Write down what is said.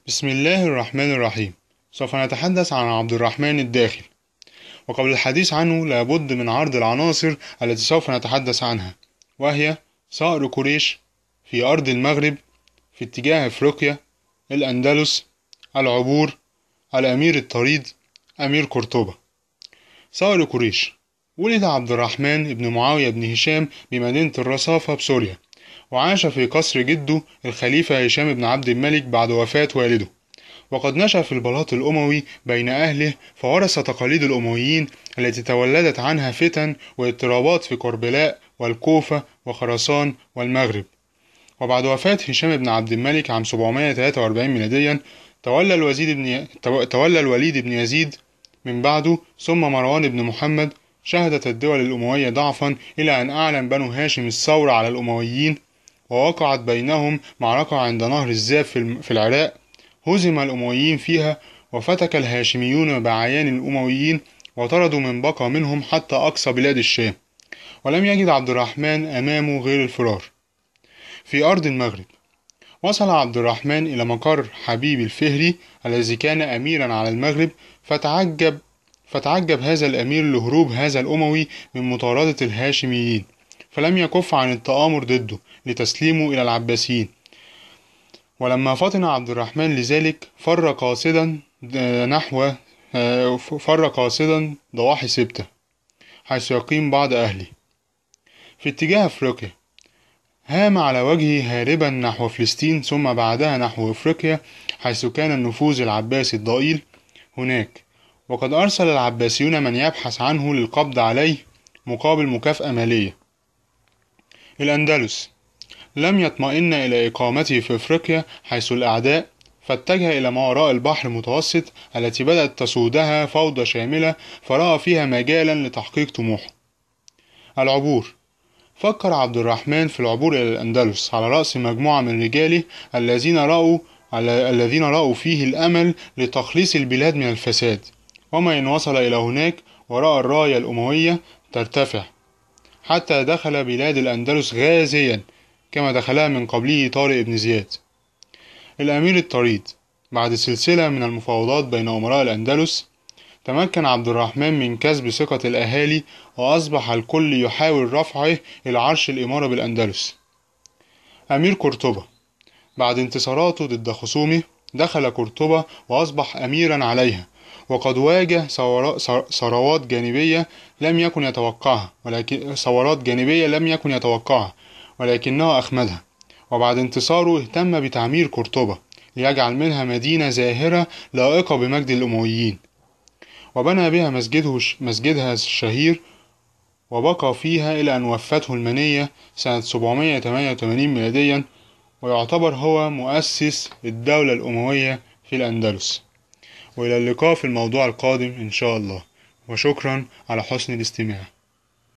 بسم الله الرحمن الرحيم. سوف نتحدث عن عبد الرحمن الداخل، وقبل الحديث عنه لابد من عرض العناصر التي سوف نتحدث عنها، وهي صقر قريش في أرض المغرب في اتجاه أفريقيا، الأندلس، العبور، الأمير الطريد، أمير قرطبة. صقر قريش. ولد عبد الرحمن بن معاوية بن هشام بمدينة الرصافة بسوريا، وعاش في قصر جده الخليفة هشام بن عبد الملك بعد وفاة والده. وقد نشأ في البلاط الأموي بين أهله، فورث تقاليد الأمويين التي تولدت عنها فتن واضطرابات في كربلاء والكوفة وخراسان والمغرب. وبعد وفاة هشام بن عبد الملك عام 743 ميلاديا تولى الوليد بن يزيد من بعده، ثم مروان بن محمد. شهدت الدول الأموية ضعفا إلى أن أعلن بنو هاشم الثورة على الأمويين، ووقعت بينهم معركة عند نهر الزاب في العراق. هزم الأمويين فيها، وفتك الهاشميون بعيان الأمويين وطردوا من بقى منهم حتى أقصى بلاد الشام، ولم يجد عبد الرحمن أمامه غير الفرار. في أرض المغرب، وصل عبد الرحمن إلى مقر حبيب الفهري الذي كان أميرا على المغرب، فتعجب هذا الأمير لهروب هذا الأموي من مطاردة الهاشميين، فلم يكف عن التآمر ضده لتسليمه إلى العباسيين. ولما فطن عبد الرحمن لذلك فر قاصدا ضواحي سبتة، حيث يقيم بعض أهله في اتجاه أفريقيا. هام على وجهه هاربا نحو فلسطين، ثم بعدها نحو أفريقيا، حيث كان النفوذ العباسي الضئيل هناك. وقد أرسل العباسيون من يبحث عنه للقبض عليه مقابل مكافأة مالية. الأندلس. لم يطمئن إلى إقامته في أفريقيا حيث الأعداء، فاتجه إلى ما وراء البحر المتوسط التي بدأت تسودها فوضى شاملة، فرأى فيها مجالا لتحقيق طموحه. العبور. فكر عبد الرحمن في العبور إلى الأندلس على رأس مجموعة من رجاله الذين رأوا فيه الأمل لتخليص البلاد من الفساد، وما إن وصل إلى هناك ورأى الراية الأموية ترتفع حتى دخل بلاد الأندلس غازيا كما دخلها من قبله طارق بن زياد. الأمير الطريد. بعد سلسلة من المفاوضات بين أمراء الأندلس، تمكن عبد الرحمن من كسب ثقة الأهالي، وأصبح الكل يحاول رفعه إلى عرش الإمارة بالأندلس. أمير قرطبة. بعد انتصاراته ضد خصومه، دخل قرطبة وأصبح أميرا عليها، وقد واجه ثورات جانبية لم يكن يتوقعها، ولكنه أخمدها. وبعد انتصاره اهتم بتعمير قرطبة ليجعل منها مدينة زاهرة لائقة بمجد الأمويين، وبنى بها مسجدها الشهير، وبقى فيها إلى أن وفته المنية سنة 788 ميلاديا، ويعتبر هو مؤسس الدولة الأموية في الأندلس. وإلى اللقاء في الموضوع القادم إن شاء الله، وشكرا على حسن الاستماع.